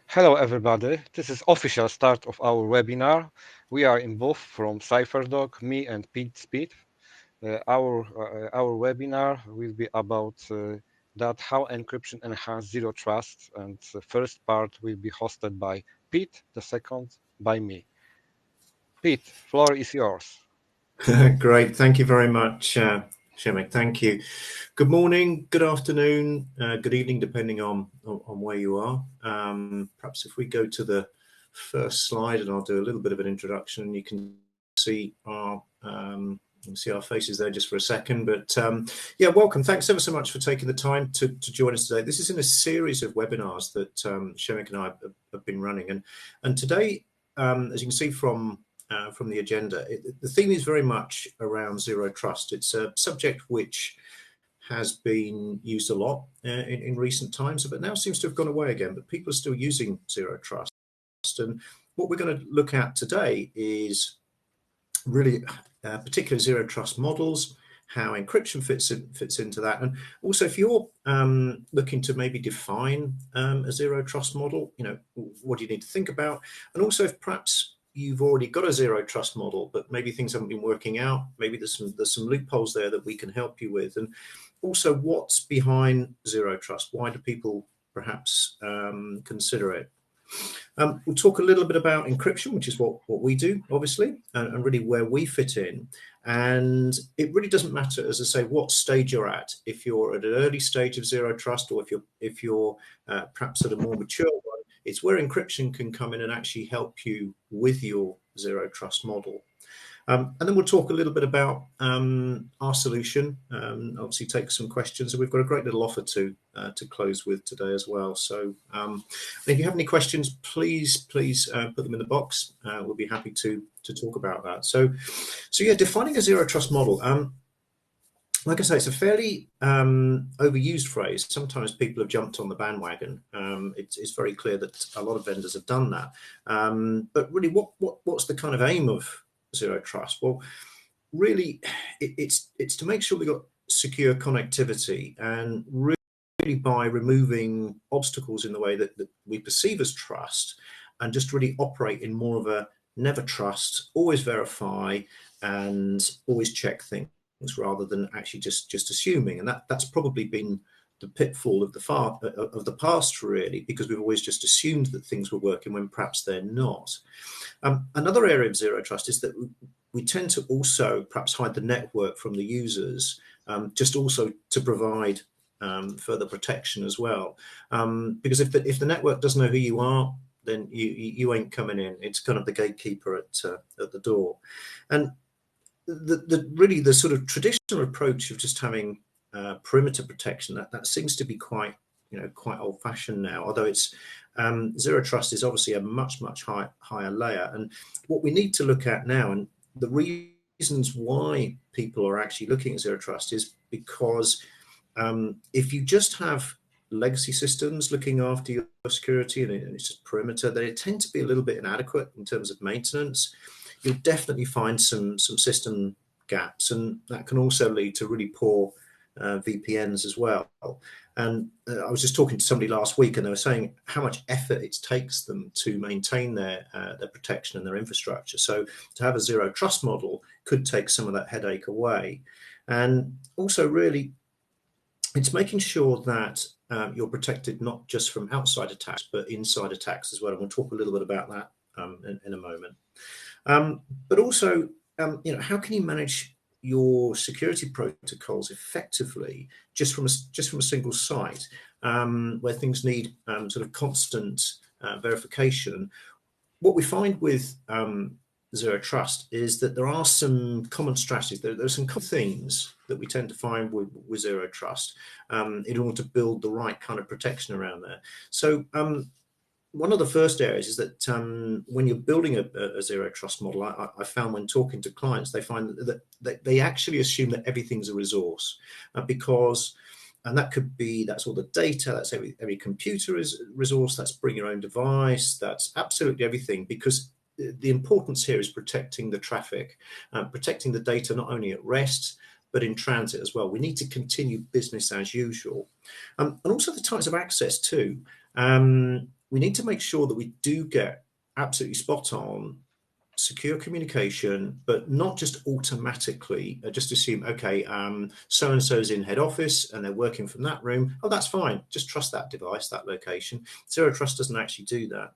Hello everybody, this is official start of our webinar. We are in both from Cypherdog, me and Pete Speed. Our webinar will be about that how encryption enhance zero trust, and the first part will be hosted by Pete, the second by me. Pete, floor is yours. Great. Thank you very much, Przemek. Thank you. Good morning, good afternoon, good evening, depending on where you are. Perhaps if we go to the first slide, and I'll do a little bit of an introduction. You can see our faces there just for a second. But yeah, welcome. Thanks ever so much for taking the time to join us today. This is in a series of webinars that Przemek and I have been running, and today, as you can see from the agenda, the theme is very much around zero trust. It's a subject which has been used a lot in recent times, but now seems to have gone away again. But people are still using zero trust. And what we're going to look at today is really particular zero trust models, how encryption fits into that, and also if you're looking to maybe define a zero trust model, what do you need to think about, and also if perhaps you've already got a zero trust model, but maybe things haven't been working out. Maybe there's some loopholes there that we can help you with. And also what's behind zero trust? Why do people perhaps consider it? We'll talk a little bit about encryption, which is what we do, obviously, and really where we fit in. And it really doesn't matter, as I say, what stage you're at. If you're at an early stage of zero trust, or if you're perhaps at a more mature one, it's where encryption can come in and actually help you with your zero trust model. And then we'll talk a little bit about our solution, obviously take some questions. And we've got a great little offer to close with today as well. So if you have any questions, please put them in the box. We'll be happy to talk about that. So yeah, defining a zero trust model. Like I say, it's a fairly overused phrase. Sometimes people have jumped on the bandwagon. It's very clear that a lot of vendors have done that. But really, what's the kind of aim of zero trust? Well, really, it's to make sure we've got secure connectivity, and really by removing obstacles in the way that we perceive as trust, and just really operate in more of a never trust, always verify, and always check things, rather than actually just assuming. And that's probably been the pitfall of the past, really, because we've always just assumed that things were working when perhaps they're not. Another area of zero trust is that we tend to also perhaps hide the network from the users, just also to provide further protection as well. Because if the network doesn't know who you are, then you ain't coming in. It's kind of the gatekeeper at the door. And really the sort of traditional approach of just having perimeter protection, that seems to be quite old-fashioned now, although it's zero trust is obviously a much higher layer. And what we need to look at now, and the reasons why people are actually looking at zero trust, is because if you just have legacy systems looking after your security and it's just perimeter, they tend to be a little bit inadequate in terms of maintenance. You'll definitely find some system gaps, and that can also lead to really poor VPNs as well. And I was just talking to somebody last week, and they were saying how much effort it takes them to maintain their protection and their infrastructure. So to have a zero trust model could take some of that headache away. And also, really, it's making sure that you're protected not just from outside attacks, but inside attacks as well. And we'll talk a little bit about that in a moment. But also, how can you manage your security protocols effectively just from a single site, where things need sort of constant verification? What we find with zero trust is that there are some common strategies. There are some common themes that we tend to find with zero trust in order to build the right kind of protection around there. So one of the first areas is that when you're building a zero trust model, I found when talking to clients, they find that they actually assume that everything's a resource, and that's all the data, that's every computer is a resource, that's bring your own device, that's absolutely everything, because the importance here is protecting the traffic, protecting the data not only at rest, but in transit as well. We need to continue business as usual. And also the types of access too. we need to make sure that we do get absolutely spot on secure communication, but not just automatically just assume, okay, so and so's in head office and they're working from that room. Oh, that's fine. Just trust that device, that location. Zero trust doesn't actually do that.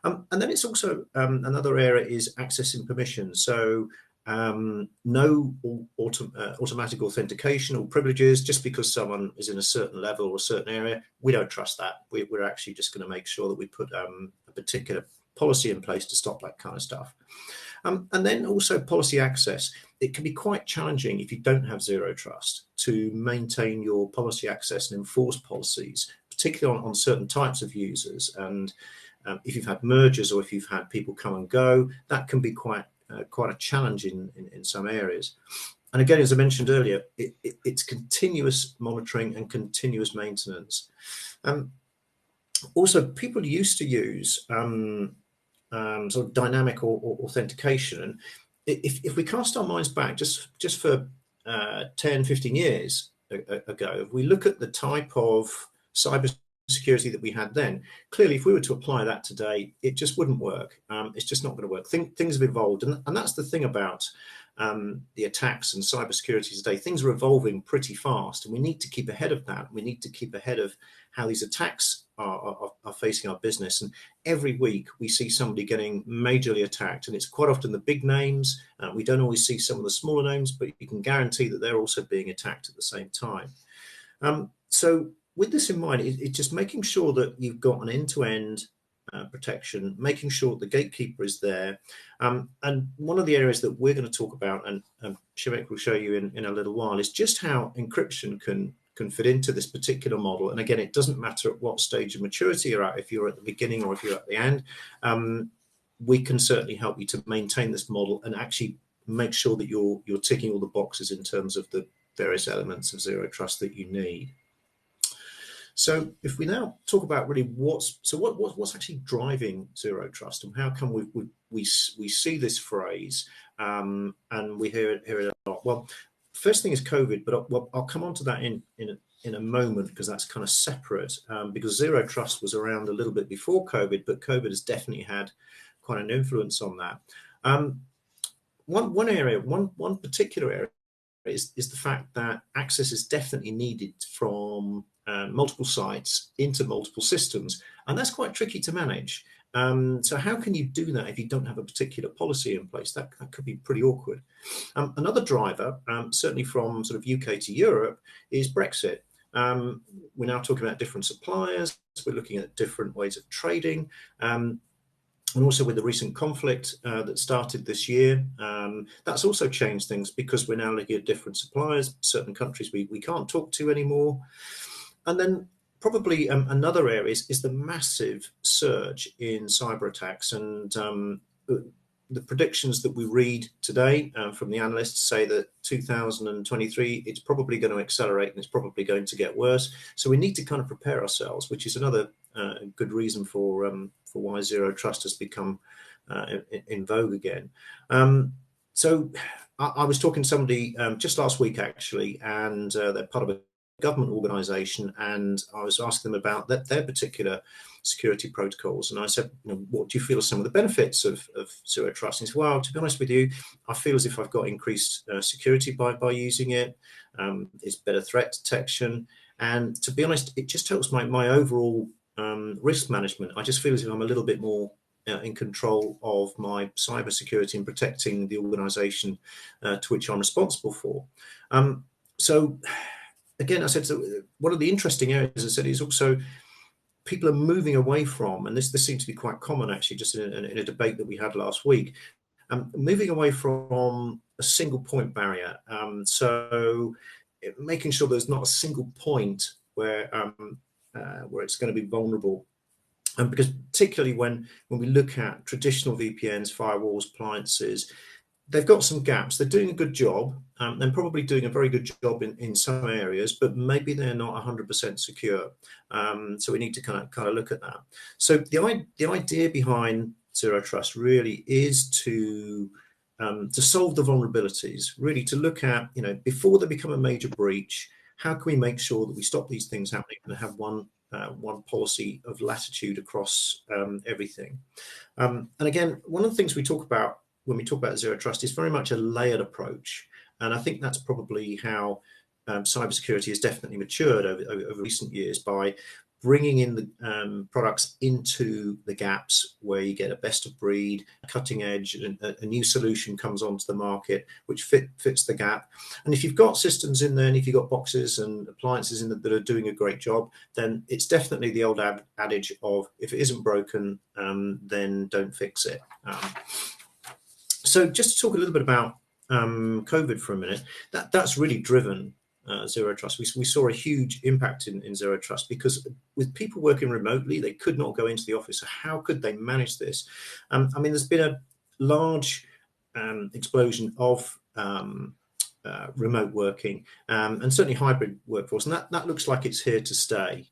And then it's also another area is accessing permissions. So no automatic authentication or privileges just because someone is in a certain level or a certain area. We don't trust that. We're actually just going to make sure that we put a particular policy in place to stop that kind of stuff. And then also policy access. It can be quite challenging if you don't have zero trust to maintain your policy access and enforce policies, particularly on certain types of users. And if you've had mergers or if you've had people come and go, that can be quite a challenge in some areas. And again, as I mentioned earlier, it's continuous monitoring and continuous maintenance. Also, people used to use sort of dynamic or authentication. If we cast our minds back just for 10, 15 years ago, if we look at the type of cyber security that we had then, clearly if we were to apply that today, it just wouldn't work. It's just not going to work. Things have evolved, and that's the thing about the attacks and cybersecurity today. Things are evolving pretty fast, and we need to keep ahead of that. We need to keep ahead of how these attacks are facing our business. And every week we see somebody getting majorly attacked, and it's quite often the big names. We don't always see some of the smaller names, but you can guarantee that they're also being attacked at the same time. So with this in mind, it's just making sure that you've got an end-to-end protection, making sure the gatekeeper is there. And one of the areas that we're going to talk about, and Przemek will show you in a little while, is just how encryption can fit into this particular model. And again, it doesn't matter at what stage of maturity you're at, if you're at the beginning or if you're at the end. We can certainly help you to maintain this model and actually make sure that you're ticking all the boxes in terms of the various elements of zero trust that you need. So if we now talk about really what's actually driving zero trust, and how come we see this phrase and we hear it a lot. Well, first thing is COVID, but I'll come on to that in a moment, because that's kind of separate, because zero trust was around a little bit before COVID, but COVID has definitely had quite an influence on that. One particular area is the fact that access is definitely needed from multiple sites into multiple systems, and that's quite tricky to manage. So how can you do that if you don't have a particular policy in place? That could be pretty awkward. Another driver, certainly from sort of UK to Europe, is Brexit. We're now talking about different suppliers. We're looking at different ways of trading. And also with the recent conflict that started this year, that's also changed things, because we're now looking at different suppliers, certain countries we can't talk to anymore. And then probably another area is the massive surge in cyber attacks. And the predictions that we read today from the analysts say that 2023, it's probably going to accelerate and it's probably going to get worse. So we need to kind of prepare ourselves, which is another good reason for why zero trust has become in vogue again. So I was talking to somebody just last week, actually, and they're part of a government organization, and I was asking them about their particular security protocols. And I said, what do you feel are some of the benefits of zero trust? And he said, well, to be honest with you, I feel as if I've got increased security by using it. It's better threat detection. And to be honest, it just helps my overall risk management. I just feel as if I'm a little bit more in control of my cyber security and protecting the organization to which I'm responsible for. So again, I said, so one of the interesting areas, I said, is also people are moving away from, and this seems to be quite common actually, just in a debate that we had last week, moving away from a single point barrier. So making sure there's not a single point where it's going to be vulnerable. Because particularly when we look at traditional VPNs, firewalls, appliances, they've got some gaps. They're doing a good job. They're probably doing a very good job in some areas, but maybe they're not 100% secure. So we need to kind of look at that. So the idea behind zero trust really is to solve the vulnerabilities, really to look at, before they become a major breach, how can we make sure that we stop these things happening and have one one policy of latitude across everything. And again, one of the things we talk about when we talk about zero trust is very much a layered approach. And I think that's probably how cybersecurity has definitely matured over recent years, by bringing in the products into the gaps where you get a best of breed, cutting edge, and a new solution comes onto the market which fits the gap. And if you've got systems in there, and if you've got boxes and appliances in there that are doing a great job, then it's definitely the old adage of, if it isn't broken, then don't fix it. So just to talk a little bit about COVID for a minute, that's really driven zero trust. We saw a huge impact in zero trust, because with people working remotely, they could not go into the office. So how could they manage this? I mean, there's been a large explosion of remote working, and certainly hybrid workforce, and that looks like it's here to stay.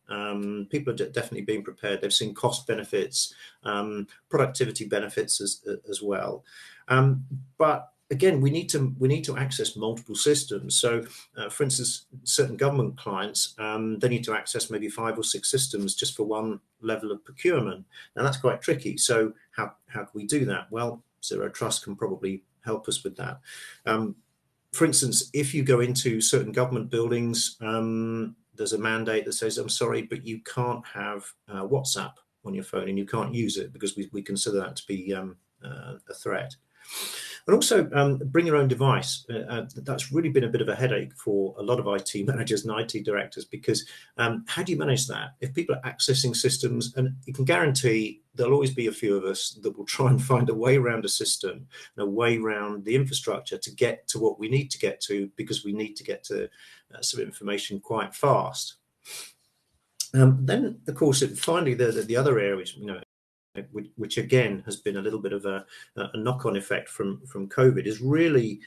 People are definitely being prepared. They've seen cost benefits, productivity benefits as well. But again, we need to access multiple systems. So, for instance, certain government clients, they need to access maybe 5 or 6 systems just for one level of procurement. Now that's quite tricky. So how can we do that? Well, zero trust can probably help us with that. For instance, if you go into certain government buildings, there's a mandate that says, I'm sorry, but you can't have WhatsApp on your phone, and you can't use it because we consider that to be a threat. And also bring your own device. That's really been a bit of a headache for a lot of IT managers and IT directors, because how do you manage that? If people are accessing systems, and you can guarantee there'll always be a few of us that will try and find a way around a system and a way around the infrastructure to get to what we need to get to, because we need to get to some information quite fast. Then, of course, finally, the other areas, which again has been a little bit of a knock-on effect from COVID, is really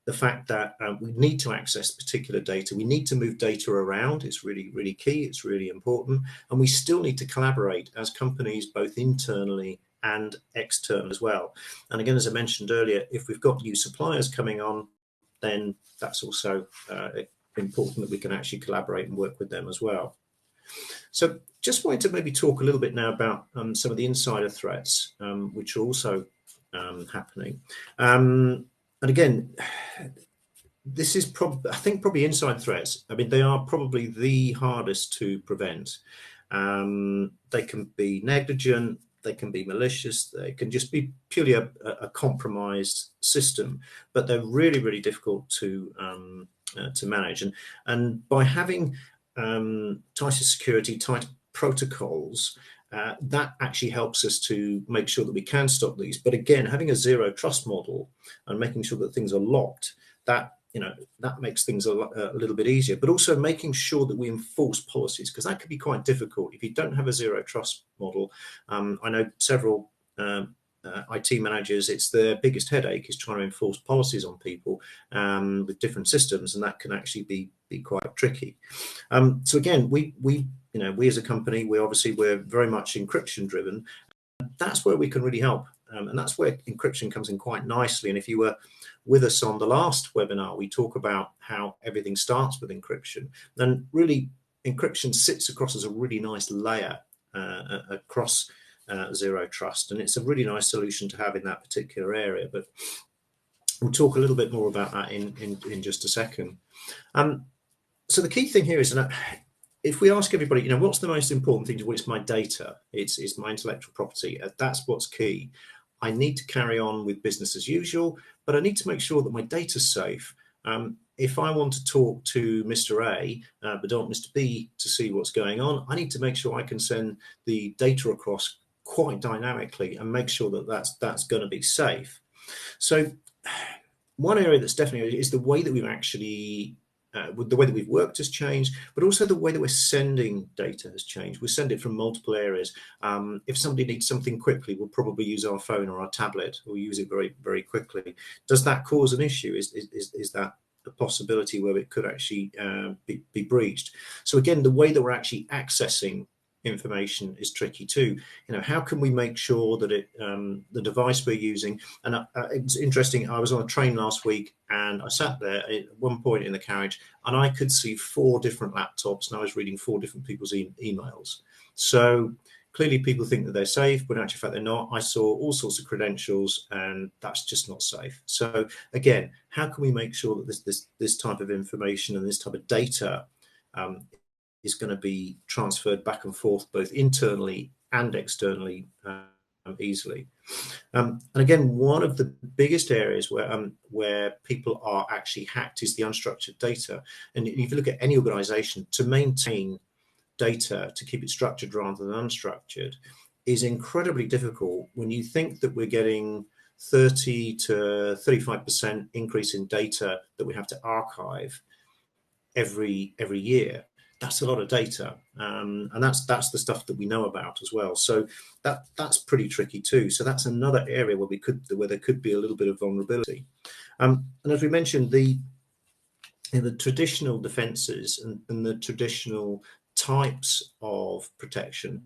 the fact that we need to access particular data. We need to move data around. It's really, really key. It's really important. And we still need to collaborate as companies, both internally and external as well. And again, as I mentioned earlier, if we've got new suppliers coming on, then that's also important that we can actually collaborate and work with them as well. So just wanted to maybe talk a little bit now about some of the insider threats, which are also happening. And again, this is probably inside threats. I mean, they are probably the hardest to prevent. They can be negligent, they can be malicious, they can just be purely a compromised system, but they're really, really difficult to manage. And by having tighter security, tighter protocols, that actually helps us to make sure that we can stop these. But again, having a zero trust model and making sure that things are locked, that makes things a little bit easier. But also making sure that we enforce policies, because that could be quite difficult if you don't have a zero trust model. I know several IT managers, it's their biggest headache is trying to enforce policies on people with different systems, and that can actually be quite tricky. So again, we as a company, we're very much encryption driven. That's where we can really help, and that's where encryption comes in quite nicely. And if you were with us on the last webinar, we talk about how everything starts with encryption, and really encryption sits across as a really nice layer across zero trust, and it's a really nice solution to have in that particular area. But we'll talk a little bit more about that in just a second. So the key thing here is that if we ask everybody, what's the most important thing? Well, it's my data, it's my intellectual property. That's what's key. I need to carry on with business as usual, but I need to make sure that my data's safe. If I want to talk to Mr. A, but don't Mr. B to see what's going on, I need to make sure I can send the data across quite dynamically and make sure that that's going to be safe. So one area that's definitely is the way that we've actually the way that we've worked has changed, but also the way that we're sending data has changed. We send it from multiple areas. If somebody needs something quickly, we'll probably use our phone or our tablet. We'll use it very, very quickly. Does that cause an issue? Is that a possibility where it could actually be breached? So again, the way that we're actually accessing information is tricky too. How can we make sure that the device we're using, and it's interesting, I was on a train last week and I sat there at one point in the carriage and I could see 4 different laptops and I was reading 4 different people's emails. So clearly people think that they're safe, but in actual fact they're not. I saw all sorts of credentials and that's just not safe. So again, how can we make sure that this type of information and this type of data is going to be transferred back and forth both internally and externally easily? And again, one of the biggest areas where people are actually hacked is the unstructured data. And if you look at any organization, to maintain data, to keep it structured rather than unstructured, is incredibly difficult when you think that we're getting 30 to 35% increase in data that we have to archive every year. That's a lot of data, and that's the stuff that we know about as well. So that's pretty tricky too. So that's another area where there could be a little bit of vulnerability. And as we mentioned, the traditional defenses and the traditional types of protection,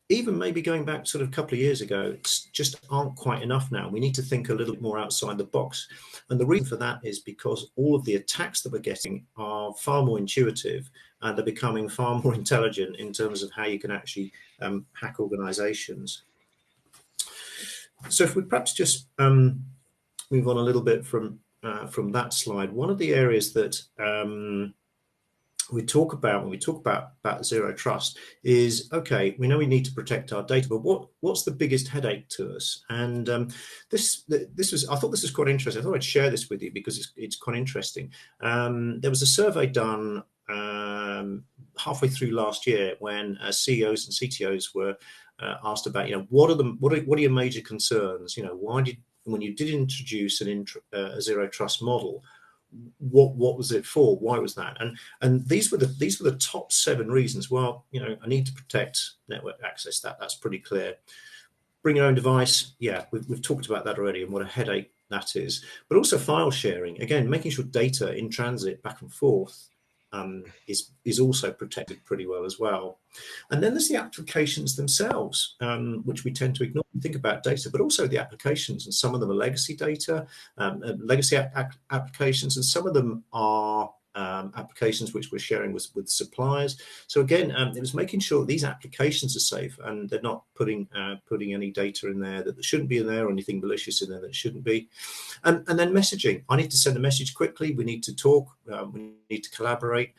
even maybe going back sort of a couple of years ago, just aren't quite enough now. We need to think a little bit more outside the box. And the reason for that is because all of the attacks that we're getting are far more intuitive and are becoming far more intelligent in terms of how you can actually hack organizations. So if we perhaps just move on a little bit from that slide, one of the areas that we talk about when we talk about zero trust is, okay, we know we need to protect our data, but what's the biggest headache to us? And this was, I thought this was quite interesting. I thought I'd share this with you because it's quite interesting. There was a survey done halfway through last year when CEOs and CTOs were asked about, what are your major concerns? When you did introduce a zero trust model, what was it for? Why was that? And these were the top 7 reasons. Well, I need to protect network access. That's pretty clear. Bring your own device. Yeah, we've talked about that already and what a headache that is. But also file sharing. Again, making sure data in transit back and forth is also protected pretty well as well. And then there's the applications themselves, which we tend to ignore and think about data, but also the applications, and some of them are legacy data, legacy applications, and some of them are applications which we're sharing with suppliers. So again, it was making sure these applications are safe and they're not putting any data in there that shouldn't be in there, or anything malicious in there that shouldn't be. And then messaging. I need to send a message quickly. We need to talk. We need to collaborate.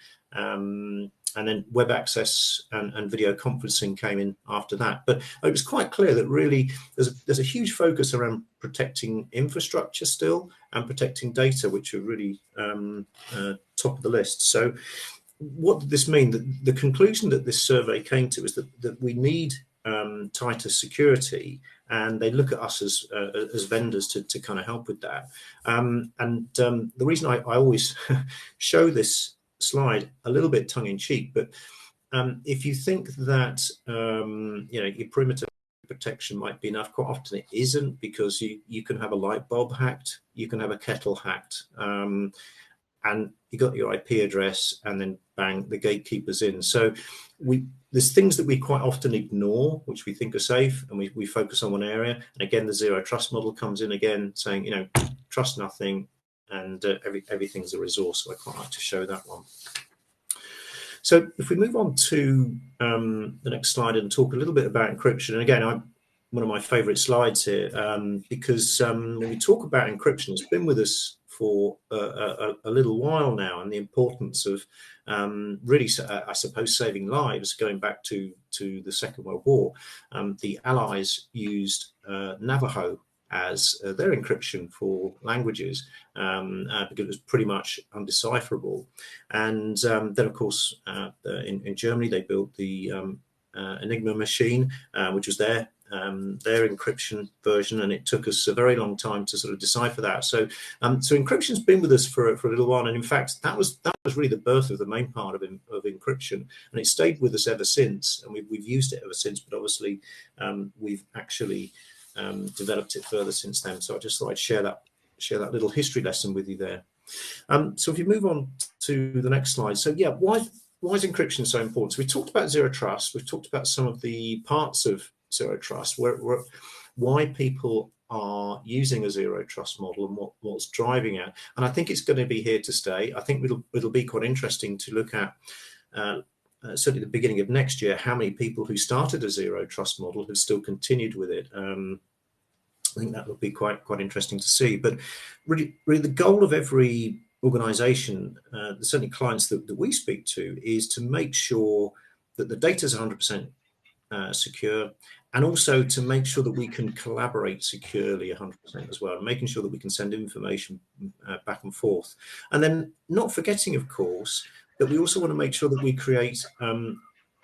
And then web access and video conferencing came in after that. But it was quite clear that really there's a huge focus around protecting infrastructure still and protecting data, which are really top of the list. So what did this mean? The conclusion that this survey came to is that we need tighter security, and they look at us as vendors to kind of help with that. The reason I always show this slide a little bit tongue-in-cheek, but if you think that your perimeter protection might be enough, quite often it isn't, because you can have a light bulb hacked, you can have a kettle hacked, and you got your IP address, and then bang, the gatekeeper's in. So there's things that we quite often ignore, which we think are safe, and we focus on one area. And again, the zero trust model comes in again, saying, trust nothing, and everything's a resource. So I quite like to show that one. So if we move on to the next slide and talk a little bit about encryption, and again, one of my favorite slides here, because when we talk about encryption, it's been with us for a little while now, and the importance of really, I suppose, saving lives going back to the Second World War. The Allies used Navajo as their encryption for languages, because it was pretty much undecipherable. And then, of course, in Germany, they built the Enigma machine, which was their encryption version, and it took us a very long time to sort of decipher that. So encryption's been with us for a little while, and in fact, that was really the birth of the main part of encryption, and it stayed with us ever since, and we've used it ever since. But obviously, we've actually developed it further since then. So I just thought I'd share that little history lesson with you there. So if you move on to the next slide. So yeah, why is encryption so important? So we talked about zero trust. We've talked about some of the parts of zero trust, why people are using a zero trust model and what's driving it. And I think it's going to be here to stay. I think it'll be quite interesting to look at, certainly the beginning of next year, how many people who started a zero trust model have still continued with it. I think that would be quite interesting to see. But really the goal of every organization, certainly clients that we speak to, is to make sure that the data is 100% secure, and also to make sure that we can collaborate securely 100% as well, and making sure that we can send information back and forth. And then not forgetting, of course, that we also want to make sure that we create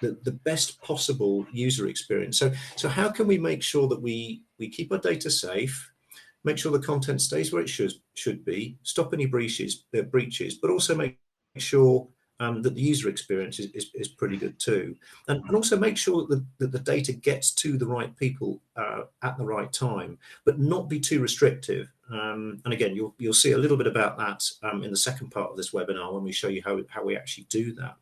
the best possible user experience. So how can we make sure that we keep our data safe, make sure the content stays where it should be, stop any breaches, but also make sure that the user experience is pretty good too, and also make sure that the data gets to the right people at the right time, but not be too restrictive. And again, you'll see a little bit about that in the second part of this webinar when we show you how we actually do that.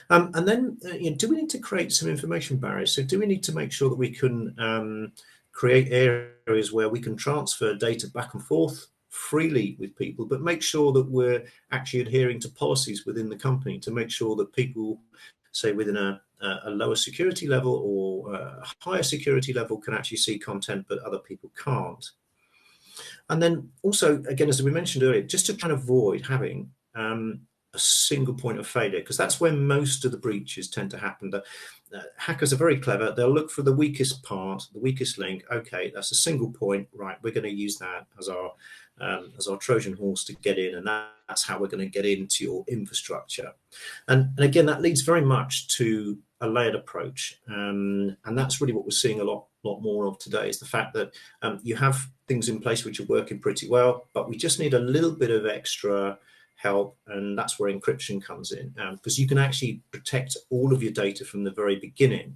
And then, do we need to create some information barriers? So do we need to make sure that we can create areas where we can transfer data back and forth freely with people, but make sure that we're actually adhering to policies within the company to make sure that people, say within a lower security level or a higher security level, can actually see content, but other people can't. And then also, again, as we mentioned earlier, just to try and avoid having a single point of failure, because that's where most of the breaches tend to happen. The hackers are very clever. They'll look for the weakest part, the weakest link. Okay, that's a single point. Right, we're going to use that as our Trojan horse to get in, and that's how we're going to get into your infrastructure. And again, that leads very much to a layered approach, and that's really what we're seeing a lot more of today, is the fact that you have things in place which are working pretty well, but we just need a little bit of extra help, and that's where encryption comes in, because you can actually protect all of your data from the very beginning.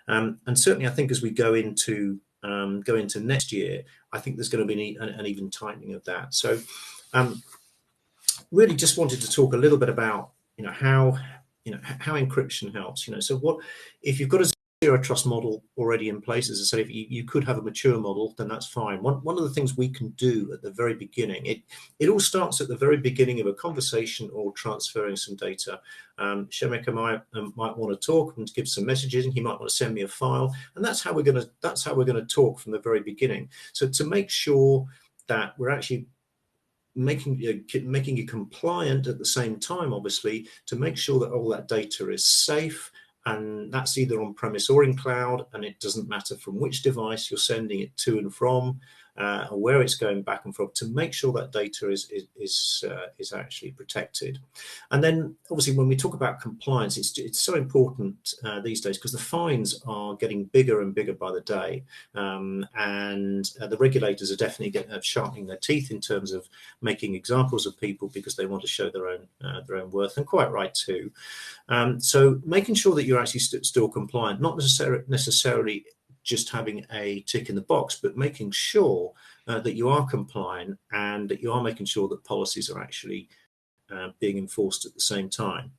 And certainly, I think as we go into next year, I think there's going to be an even tightening of that. So, really, just wanted to talk a little bit about how encryption helps. So what if you've got a zero trust model already in place? As I said, if you could have a mature model, then that's fine. One of the things we can do at the very beginning, it all starts at the very beginning of a conversation or transferring some data. Przemek might want to talk and give some messages, and he might want to send me a file, and that's how we're going to talk from the very beginning. So to make sure that we're actually making it compliant at the same time, obviously, to make sure that all that data is safe, and that's either on premise or in cloud, and it doesn't matter from which device you're sending it to and from, or where it's going back and forth, to make sure that data is actually protected. And then obviously when we talk about compliance, it's so important these days, because the fines are getting bigger and bigger by the day, and the regulators are definitely sharpening their teeth in terms of making examples of people, because they want to show their own worth, and quite right too. So making sure that you're actually still compliant, not necessarily just having a tick in the box, but making sure that you are compliant, and that you are making sure that policies are actually being enforced at the same time.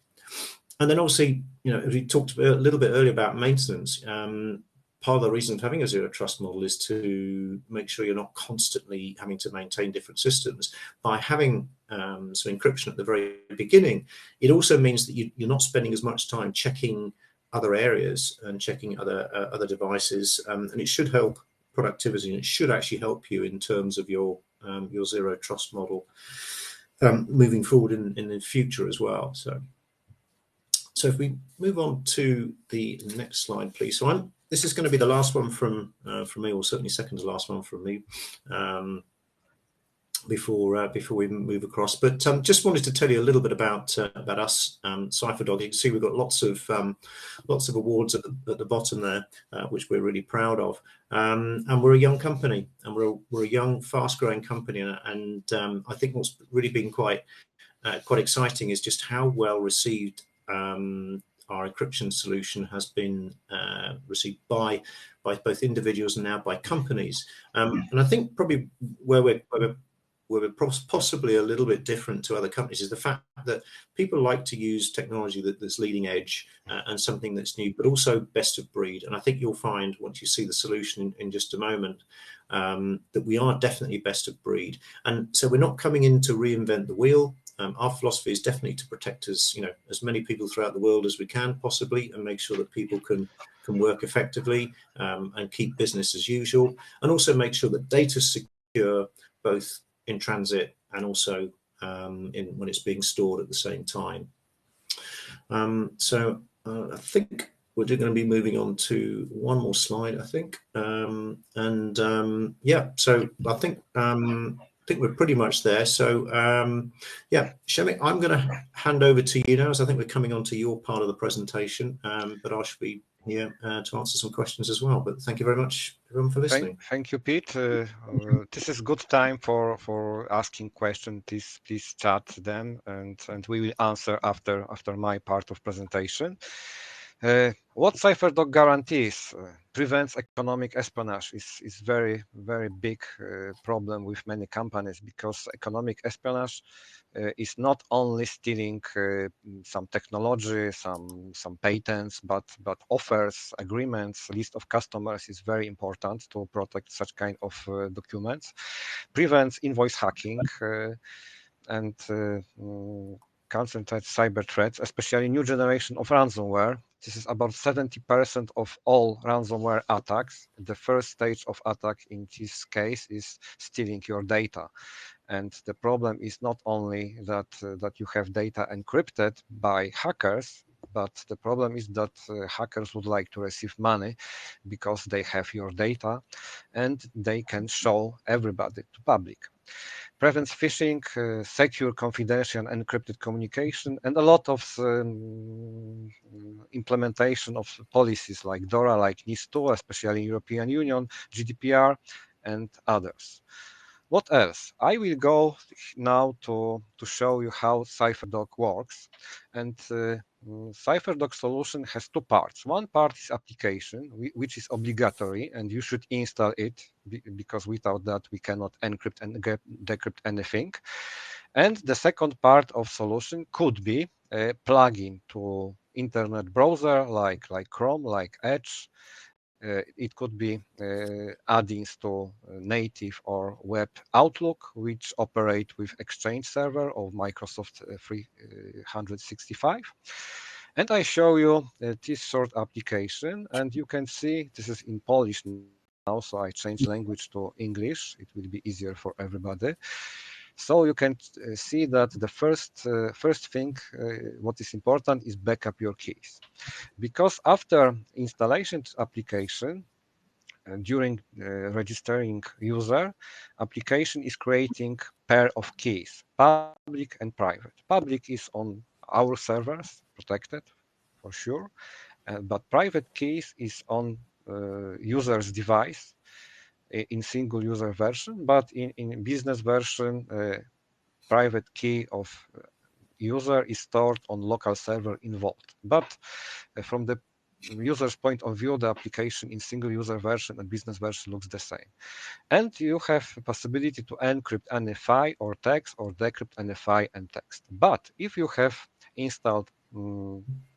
And then obviously, as we talked a little bit earlier about maintenance, part of the reason of having a zero trust model is to make sure you're not constantly having to maintain different systems. By having some encryption at the very beginning, it also means that you're not spending as much time checking other areas and checking other devices, and it should help productivity, and it should actually help you in terms of your zero trust model moving forward in the future as well. So if we move on to the next slide, please. So this is going to be the last one from me, or certainly second to last one from me, before we move across. But just wanted to tell you a little bit about us, Cypherdog. You can see we've got lots of awards at the bottom there, which we're really proud of. And we're a young company, and we're a young, fast-growing company. And I think what's really been quite exciting is just how well received our encryption solution has been received by both individuals and now by companies. And I think probably where we're we're possibly a little bit different to other companies is the fact that people like to use technology that's leading edge and something that's new, but also best of breed. And I think you'll find once you see the solution in just a moment that we are definitely best of breed. And so we're not coming in to reinvent the wheel. Our philosophy is definitely to protect as many people throughout the world as we can possibly, and make sure that people can work effectively and keep business as usual, and also make sure that data's secure both in transit and also when it's being stored at the same time. So I think we're going to be moving on to one more slide, I think. Yeah, so I think we're pretty much there. So yeah, Przemek, I'm going to hand over to you now, as I think we're coming on to your part of the presentation, but I should be here to answer some questions as well. But thank you very much, everyone, for listening. Thank you, Pete. This is good time for asking questions. Please chat them, and we will answer after my part of presentation. What Cypherdog guarantees prevents economic espionage is very big problem with many companies, because economic espionage is not only stealing some technology, some patents, but offers, agreements, list of customers is very important to protect such kind of documents. Prevents invoice hacking and concentrate cyber threats, especially new generation of ransomware. This is about 70% of all ransomware attacks. The first stage of attack in this case is stealing your data. And the problem is not only that you have data encrypted by hackers, but the problem is that hackers would like to receive money because they have your data and they can show everybody to public. Prevents phishing, secure, confidential, encrypted communication, and a lot of implementation of policies like DORA, like NIS2, especially European Union, GDPR, and others. What else? I will go now to show you how Cypherdog works. And Cypherdog solution has two parts. One part is application, which is obligatory, and you should install it because without that we cannot encrypt and decrypt anything. And the second part of solution could be a plugin to internet browser like Chrome, like Edge. It could be add-ins to native or web Outlook, which operate with Exchange server of Microsoft 365. And I show you this short application, and you can see this is in Polish now, so I change language to English. It will be easier for everybody. So you can see that the first thing what is important is backup your keys, because after installation application during registering user, application is creating pair of keys, public and private. Public is on our servers, protected for sure, but private keys is on user's device in single user version, but in business version, private key of user is stored on local server involved. But from the user's point of view, the application in single user version and business version looks the same. And you have a possibility to encrypt any file or text or decrypt any file and text. But if you have installed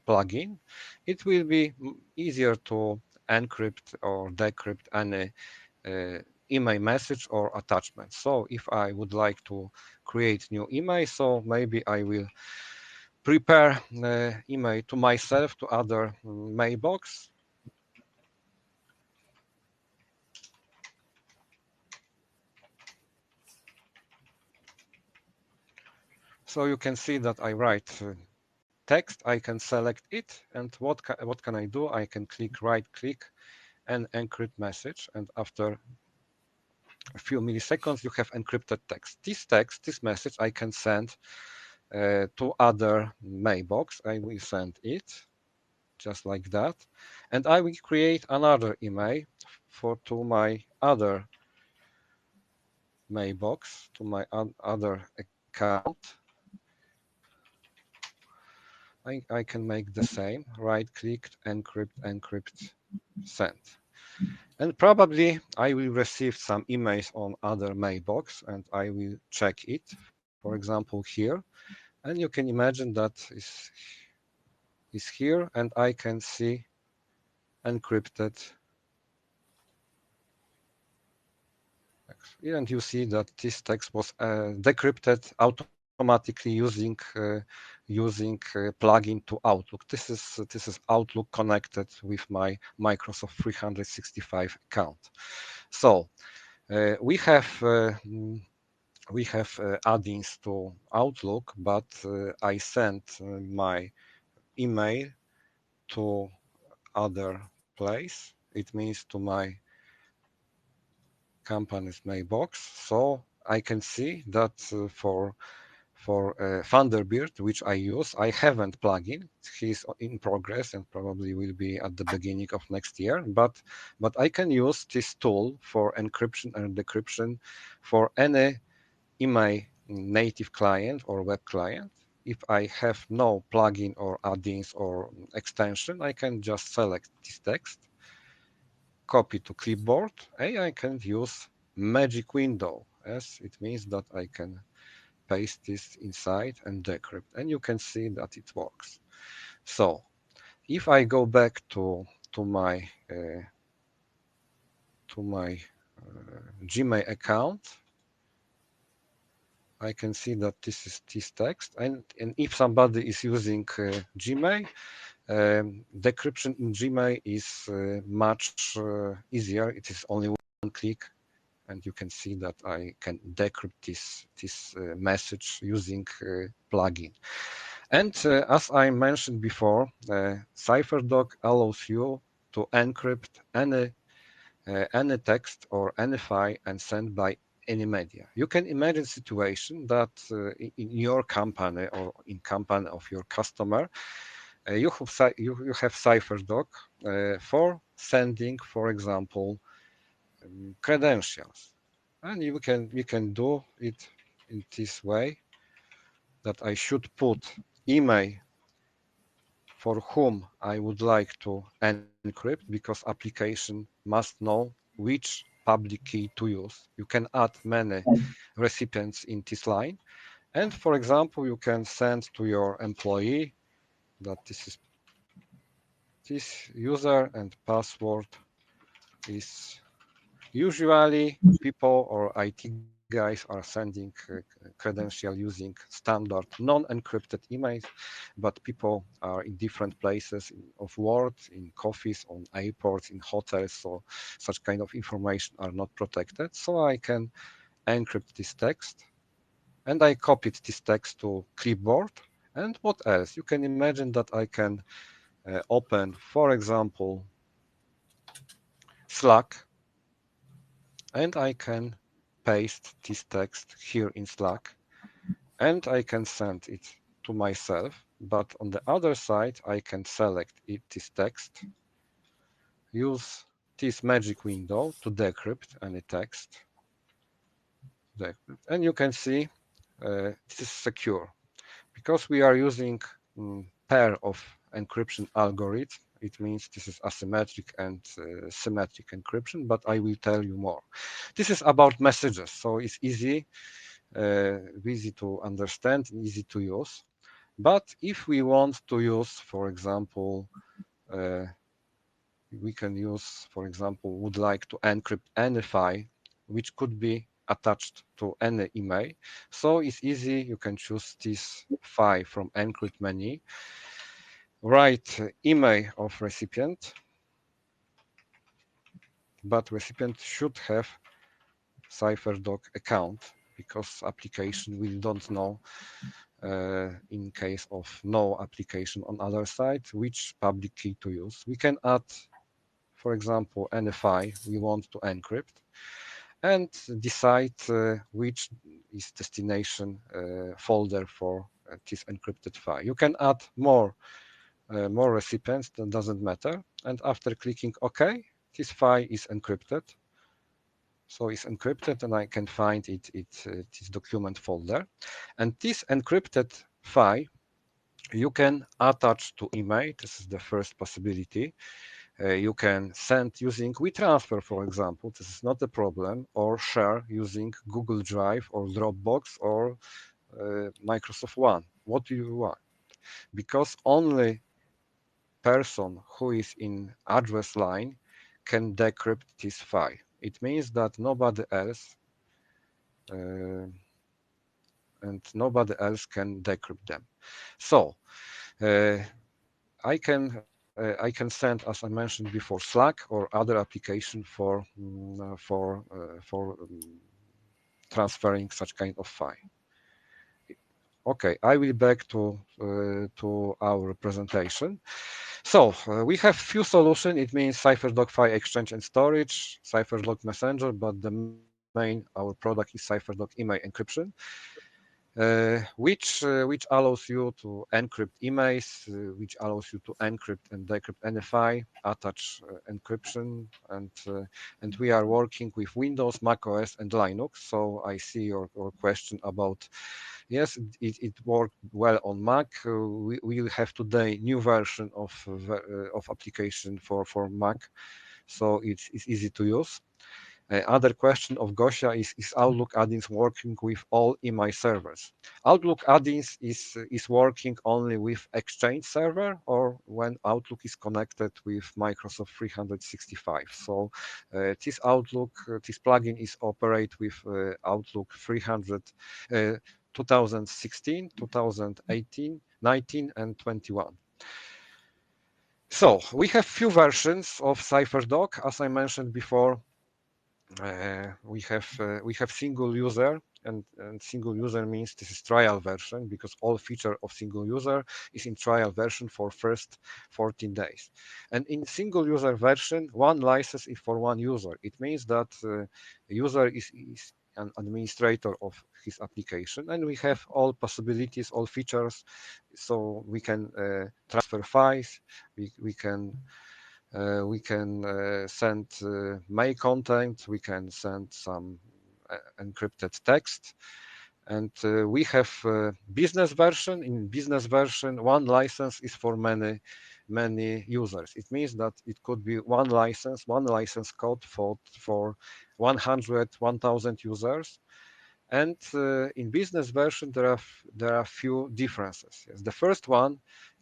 plugin, it will be easier to encrypt or decrypt any email message or attachment. So if I would like to create new email, so maybe I will prepare email to myself, to other mailbox. So you can see that I write text, I can select it, and what can I do? I can right click and encrypt message, and after a few milliseconds you have encrypted text. This message I can send to other mailbox. I will send it just like that, and I will create another email to my other mailbox, to my other account. I can make the same, right click, encrypt, send. And probably I will receive some emails on other mailbox and I will check it, for example, here. And you can imagine that is here and I can see encrypted text. And you see that this text was decrypted automatically using plugin to Outlook. This is Outlook connected with my Microsoft 365 account. So we have add-ins to Outlook, but I sent my email to other place. It means to my company's mailbox. So I can see that for Thunderbird, which I use, I haven't plugin. He's in progress and probably will be at the beginning of next year. But I can use this tool for encryption and decryption for any email native client or web client. If I have no plugin or add-ins or extension, I can just select this text, copy to clipboard, and I can use magic window, as it means that I can paste this inside and decrypt, and you can see that it works. So if I go back to my Gmail account, I can see that this is this text, and if somebody is using Gmail, decryption in Gmail is much easier. It is only one click, and you can see that I can decrypt this message using plugin. And as I mentioned before, Cypherdog allows you to encrypt any text or any file and send by any media. You can imagine situation that in your company or in company of your customer, you have Cypherdog for sending, for example, credentials, and you can do it in this way that I should put email for whom I would like to encrypt because application must know which public key to use. You can add many recipients in this line. And for example, you can send to your employee that this is this user and password is usually people or IT guys are sending credential using standard non-encrypted emails, but people are in different places of work, in coffees, on airports, in hotels, so such kind of information are not protected. So I can encrypt this text, and I copied this text to clipboard. And what else? You can imagine that I can open, for example, Slack, and I can paste this text here in Slack, and I can send it to myself. But on the other side, I can select this text, use this magic window to decrypt any text, and you can see this is secure because we are using pair of encryption algorithm. It means this is asymmetric and symmetric encryption, but I will tell you more. This is about messages, so it's easy to understand and easy to use. But if we want to use, for example, uh, we can use, for example, would like to encrypt any file which could be attached to any email. So it's easy. You can choose this file from encrypt menu, write email of recipient, but recipient should have Cypherdog account because application we don't know in case of no application on other side which public key to use. We can add, for example, any file we want to encrypt and decide which is destination folder for this encrypted file. You can add more recipients, that doesn't matter. And after clicking OK, this file is encrypted. So it's encrypted and I can find this document folder. And this encrypted file you can attach to email. This is the first possibility. You can send using WeTransfer, for example. This is not a problem, or share using Google Drive or Dropbox or Microsoft One. What do you want? Because only person who is in address line can decrypt this file. It means that nobody else uh, can decrypt them. So uh, I can send, as I mentioned before, Slack or other application for transferring such kind of file. Okay, I will back to our presentation. So we have few solutions. It means Cypherdog file exchange and storage, Cypherdog Messenger, but the main our product is Cypherdog email encryption, which allows you to encrypt emails, which allows you to encrypt and decrypt any file, attach encryption, and we are working with Windows, Mac OS, and Linux. So I see your question about. Yes, it worked well on Mac. We will have today new version of application for Mac, so it's easy to use. Other question of Gosia is Outlook add-ins working with all EMEA servers? Outlook add-ins is working only with Exchange server or when Outlook is connected with Microsoft 365. So this plugin is operate with Outlook 300, 2016, 2018, 19, and 21. So we have few versions of Cypherdog, as I mentioned before. We have single user, and single user means this is trial version because all feature of single user is in trial version for first 14 days. And in single user version, one license is for one user. It means that user is an administrator of his application, and we have all possibilities, all features, so we can transfer files, we can send mail content, we can send some encrypted text, and we have business version. In business version, one license is for many users. It means that it could be one license code for 100, 1000 users. And in business version, there are few differences. Yes. The first one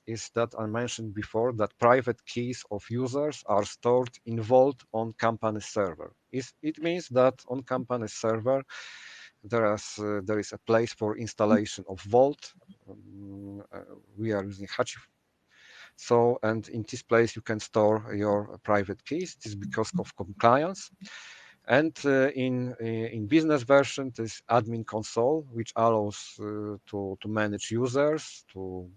is that I mentioned before that private keys of users are stored in Vault on company server. It means that on company server there is a place for installation of Vault. We are using Hachi. So, and in this place you can store your private keys. This is because of compliance. And in business version, this admin console, which allows to manage users, to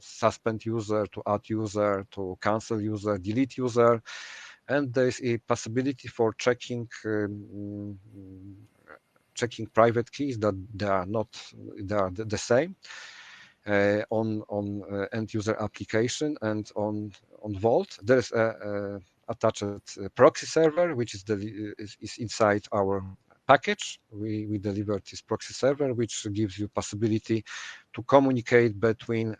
suspend user, to add user, to cancel user, delete user, and there is a possibility for checking private keys that they are the same on end user application and on Vault. There is a attached proxy server, which is inside our package. We delivered this proxy server, which gives you possibility to communicate between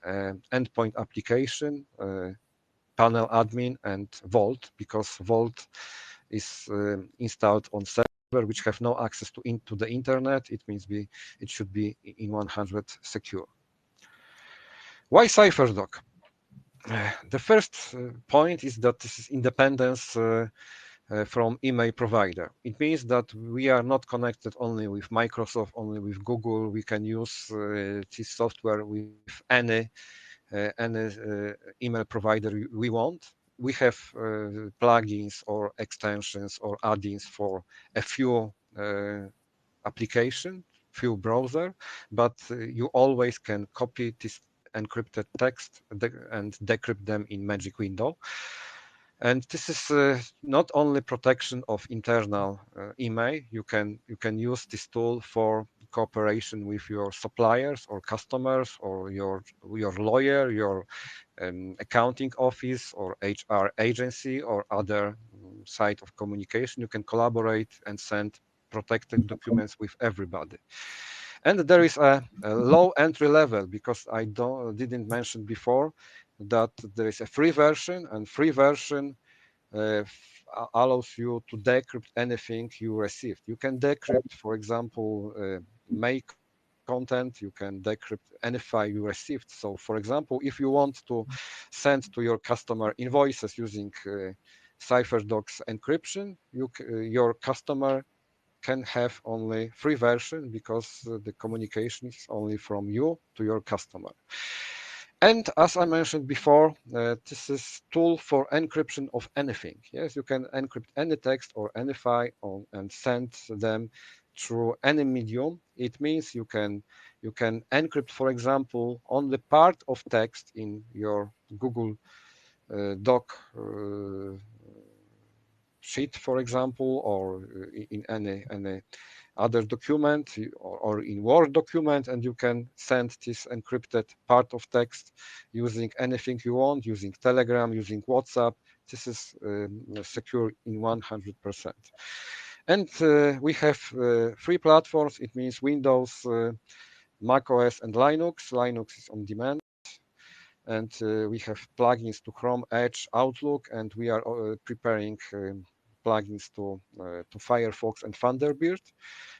endpoint application, panel admin, and Vault, because Vault is installed on server which have no access to the internet. It means it should be in 100 secure. Why Cypherdog? The first point is that this is independence from email provider. It means that we are not connected only with Microsoft, only with Google. We can use this software with any email provider we want. We have plugins or extensions or add-ins for a few application, few browser, but you always can copy this encrypted text and decrypt them in Magic Window. And this is not only protection of internal email. You can use this tool for cooperation with your suppliers or customers or your lawyer, your accounting office or HR agency or other site of communication. You can collaborate and send protected documents with everybody. And there is a low entry level, because I didn't mention before that there is a free version, and free version allows you to decrypt anything you received. You can decrypt, for example, mail content. You can decrypt any file you received. So, for example, if you want to send to your customer invoices using Cypherdog's encryption, your customer can have only free version because the communication is only from you to your customer. And as I mentioned before, this is tool for encryption of anything. Yes, you can encrypt any text or any file and send them through any medium. It means you can encrypt, for example, only part of text in your Google Doc sheet, for example, or in any other document or in Word document, and you can send this encrypted part of text using anything you want, using Telegram, using WhatsApp. This is secure in 100%. And we have three platforms. It means Windows, Mac OS, and Linux. Linux is on demand. And we have plugins to Chrome, Edge, Outlook, and we are preparing plugins to Firefox and Thunderbird.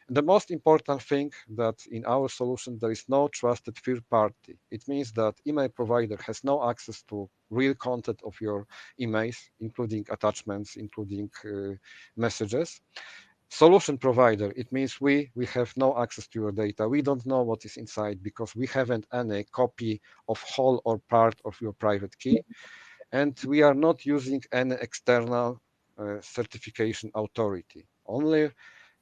The most important thing that in our solution there is no trusted third party. It means that email provider has no access to real content of your emails, including attachments, including messages. Solution provider, it means we have no access to your data. We don't know what is inside because we haven't any copy of whole or part of your private key, and we are not using any external certification authority. Only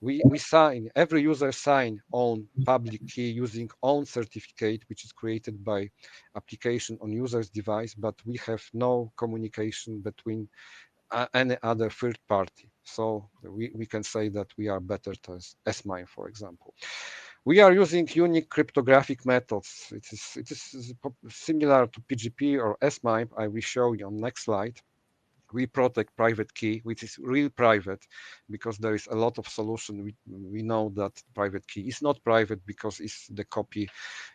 we sign, every user sign on public key using own certificate, which is created by application on user's device, but we have no communication between any other third party. So we can say that we are better as S-MIME, for example. We are using unique cryptographic methods. It is similar to PGP or S-MIME. I will show you on next slide. We protect private key, which is real private, because there is a lot of solution. We know that private key is not private because the copy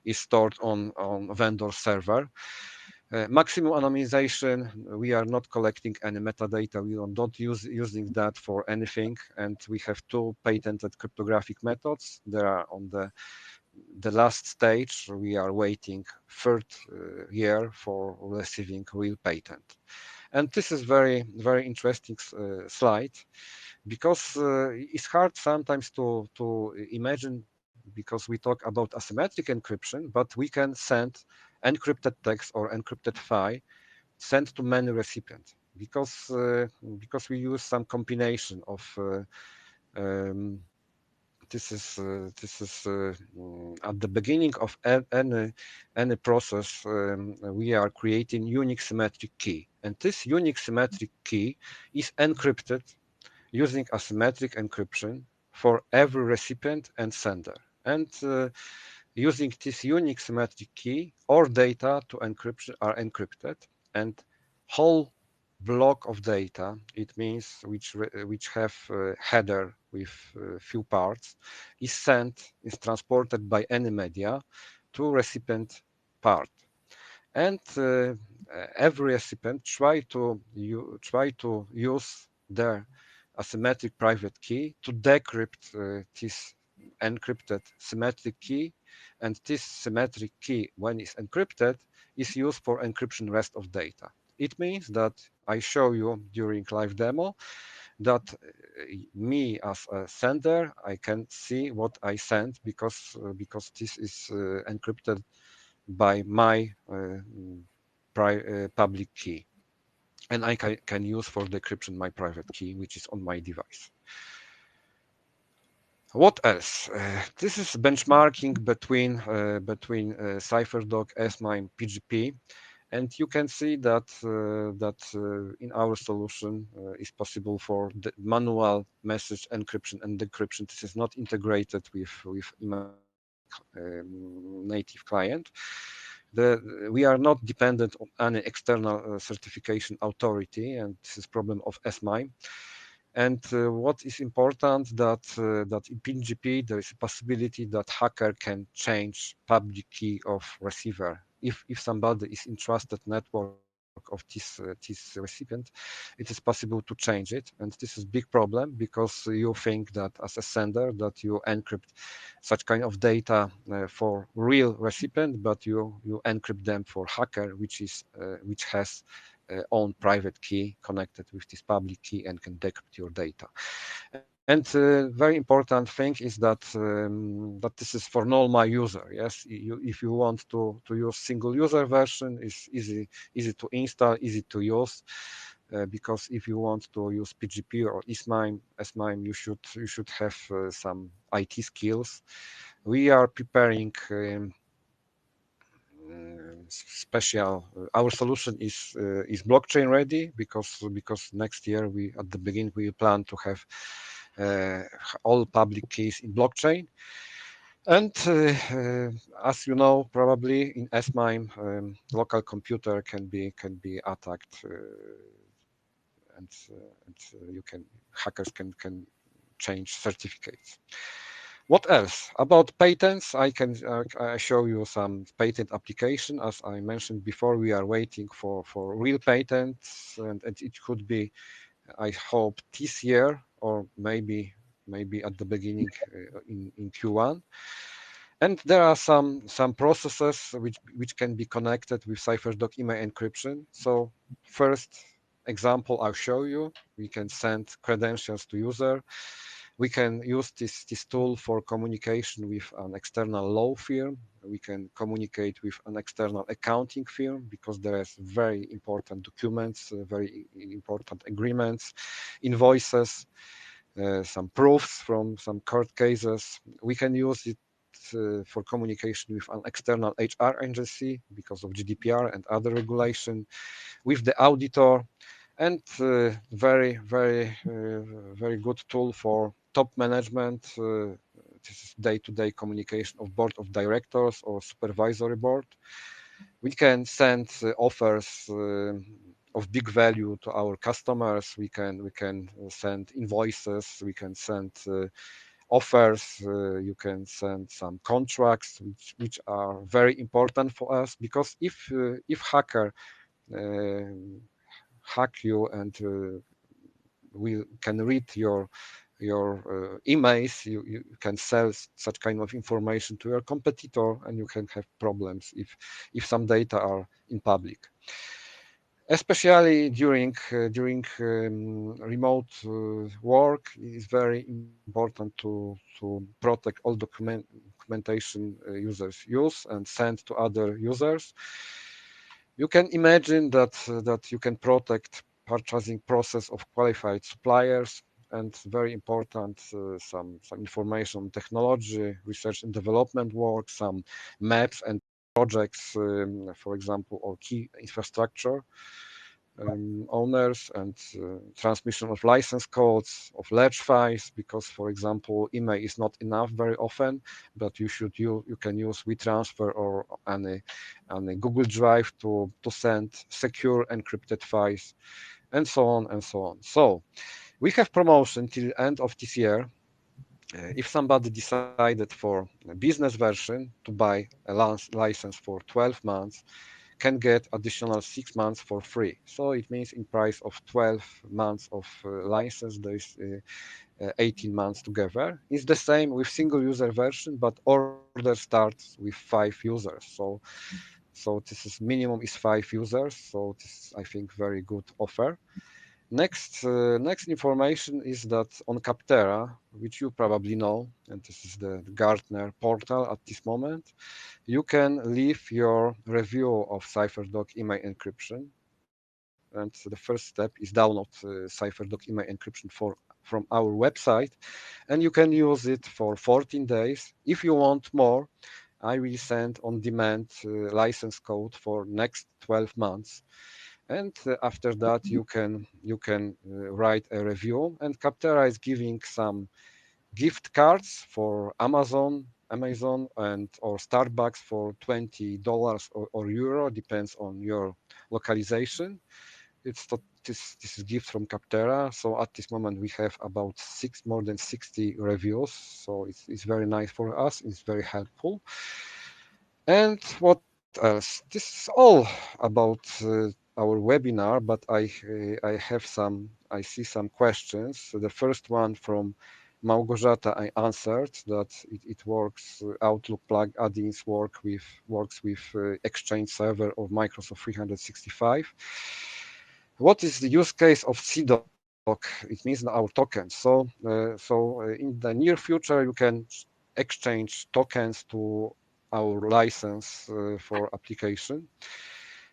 is stored on vendor server. Maximum anonymization, we are not collecting any metadata. We are not using that for anything. And we have two patented cryptographic methods. They are on the last stage. We are waiting third year for receiving real patent. And this is very, very interesting slide because it's hard sometimes to imagine because we talk about asymmetric encryption, but we can send encrypted text or encrypted file sent to many recipients because we use some combination of at the beginning of any process, we are creating unique symmetric key, and this unique symmetric key is encrypted using asymmetric encryption for every recipient and sender. And using this unique symmetric key, all data to encryption are encrypted, and whole block of data, it means which have header with few parts, is transported by any media to recipient part. And every recipient try to use their asymmetric private key to decrypt this encrypted symmetric key, and this symmetric key, when it's encrypted, is used for encryption rest of data. It means that I show you during live demo that me as a sender, I can see what I sent because this is encrypted by my public key, and I can use for decryption my private key, which is on my device. What else? This is benchmarking between Cypherdog, S-MIME, PGP, and you can see that in our solution is possible for the manual message encryption and decryption. This is not integrated with email native client. We are not dependent on any external certification authority, and this is problem of S-MIME. And what is important that in PGP there is a possibility that hacker can change public key of receiver. If somebody is in trusted network of this recipient, it is possible to change it. And this is big problem because you think that as a sender that you encrypt such kind of data for real recipient, but you encrypt them for hacker, which has own private key connected with this public key and can decrypt your data. And very important thing is that this is for normal user. Yes, if you want to use single user version, is easy to install, easy to use. Because if you want to use PGP or SMIME, you should have some IT skills. We are preparing special. Our solution is blockchain ready because next year we at the beginning we plan to have uh, all public keys in blockchain. And as you know, probably in SMIME, local computer can be attacked, and you can hackers can change certificates. What else about patents? I show you some patent application. As I mentioned before, we are waiting for real patents, and it could be, I hope, this year or maybe at the beginning in Q1. And there are some processes which can be connected with Cypherdog email encryption. So first example I'll show you. We can send credentials to user. We can use this tool for communication with an external law firm. We can communicate with an external accounting firm because there is very important documents, very important agreements, invoices, some proofs from some court cases. We can use it for communication with an external HR agency because of GDPR and other regulation, with the auditor, and very good tool for top management. This is day-to-day communication of board of directors or supervisory board. We can send offers of big value to our customers. We can send invoices. We can send offers. You can send some contracts, which are very important for us because if hacker uh, hack you and we can read your emails, you can sell such kind of information to your competitor, and you can have problems if some data are in public. Especially during remote work, it is very important to protect all documentation users use and send to other users. You can imagine that you can protect purchasing process of qualified suppliers, and very important some information on technology, research and development work, some maps and projects, for example, or key infrastructure owners, and transmission of license codes of large files, because for example email is not enough very often, but you can use WeTransfer or any Google Drive to send secure encrypted files, and so on and so on. So we have promotion till end of this year. If somebody decided for a business version to buy a license for 12 months, can get additional 6 months for free. So it means in price of 12 months of license, there is 18 months together. It's the same with single user version, but order starts with 5 users. So this is minimum is 5 users. So this is, I think, very good offer. Next information is that on Captera, which you probably know, and this is the Gartner Portal at this moment, you can leave your review of Cypherdog email encryption. And the first step is download Cypherdog email encryption from our website, and you can use it for 14 days. If you want more, I will send on demand license code for next 12 months. And after that, you can write a review. And Captera is giving some gift cards for Amazon and or Starbucks for $20 or euro, depends on your localization. This is gift from Captera. So at this moment we have about more than 60 reviews. So it's very nice for us. It's very helpful. And what else? This is all about our webinar, but I see some questions. So the first one from Małgorzata, I answered that it works. Outlook plugins works with Exchange server of Microsoft 365. What is the use case of CDOC? It means our tokens. So in the near future, you can exchange tokens to our license for application.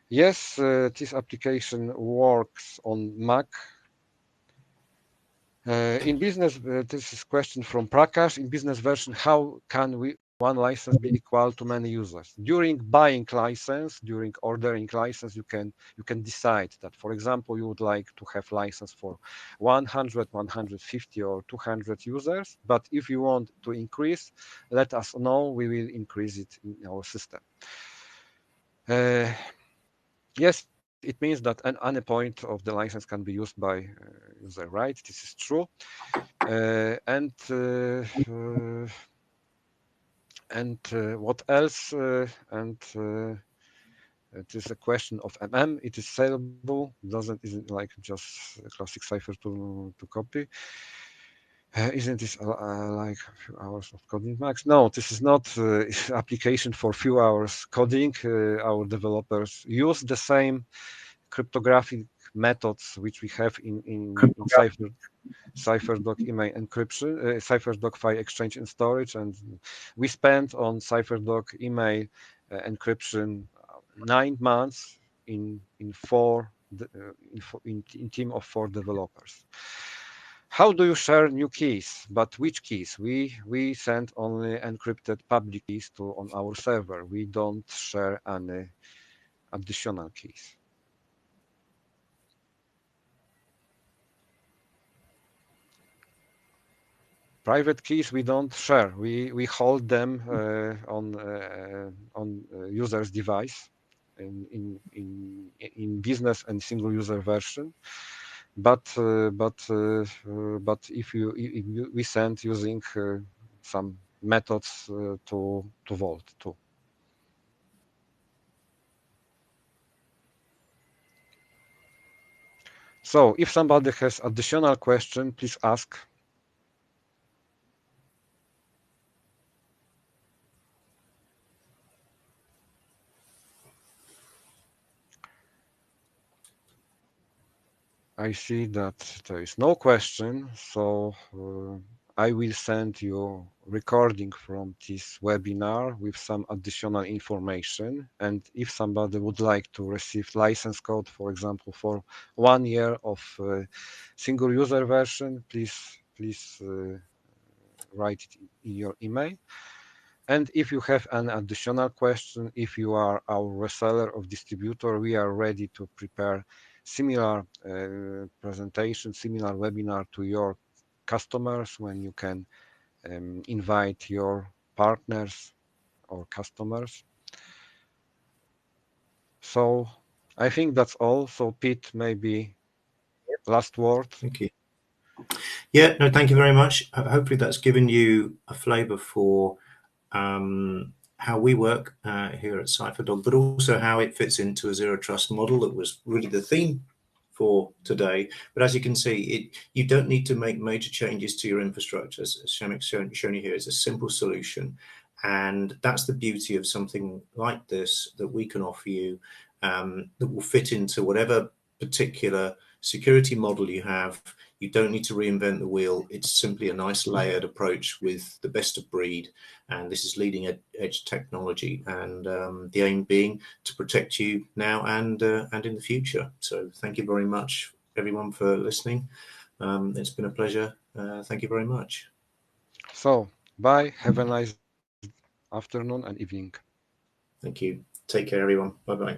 Yes, this application works on Mac. In business, this is question from Prakash. In business version, how can one license be equal to many users? During buying license, during ordering license, you can decide that, for example, you would like to have license for 100, 150, or 200 users. But if you want to increase, let us know. We will increase it in our system. Yes, it means that any point of the license can be used by user, right? This is true. What else? It is a question of It is saleable. Isn't like just a classic cipher to copy. Isn't this like a few hours of coding max? No, this is not application for few hours coding. Our developers use the same cryptographic methods which we have in Cypherdog email encryption, Cypherdog file exchange and storage, and we spent on Cypherdog email encryption 9 months in in team of 4 developers. How do you share new keys? But which keys? We send only encrypted public keys to on our server. We don't share any additional keys. Private keys we don't share. We hold them on user's device in business and single user version. But if we send using some methods to Vault too. So if somebody has additional question, please ask. I see that there is no question, so I will send you recording from this webinar with some additional information. And if somebody would like to receive license code, for example, for 1 year of single user version, please write it in your email. And if you have an additional question, if you are our reseller or distributor, we are ready to prepare similar presentation, similar webinar to your customers when you can invite your partners or customers. So I think that's all. So Pete, maybe last word. Thank you. Yeah, no, thank you very much. Hopefully that's given you a flavor for how we work here at Cypherdog, but also how it fits into a zero trust model. That was really the theme for today. But as you can see, you don't need to make major changes to your infrastructure. As Przemek's shown you here, it's a simple solution. And that's the beauty of something like this that we can offer you that will fit into whatever particular security model you have. You don't need to reinvent the wheel. It's simply a nice layered approach with the best of breed. And this is leading edge technology. And the aim being to protect you now and in the future. So thank you very much, everyone, for listening. It's been a pleasure. Thank you very much. So bye. Have a nice afternoon and evening. Thank you. Take care, everyone. Bye-bye.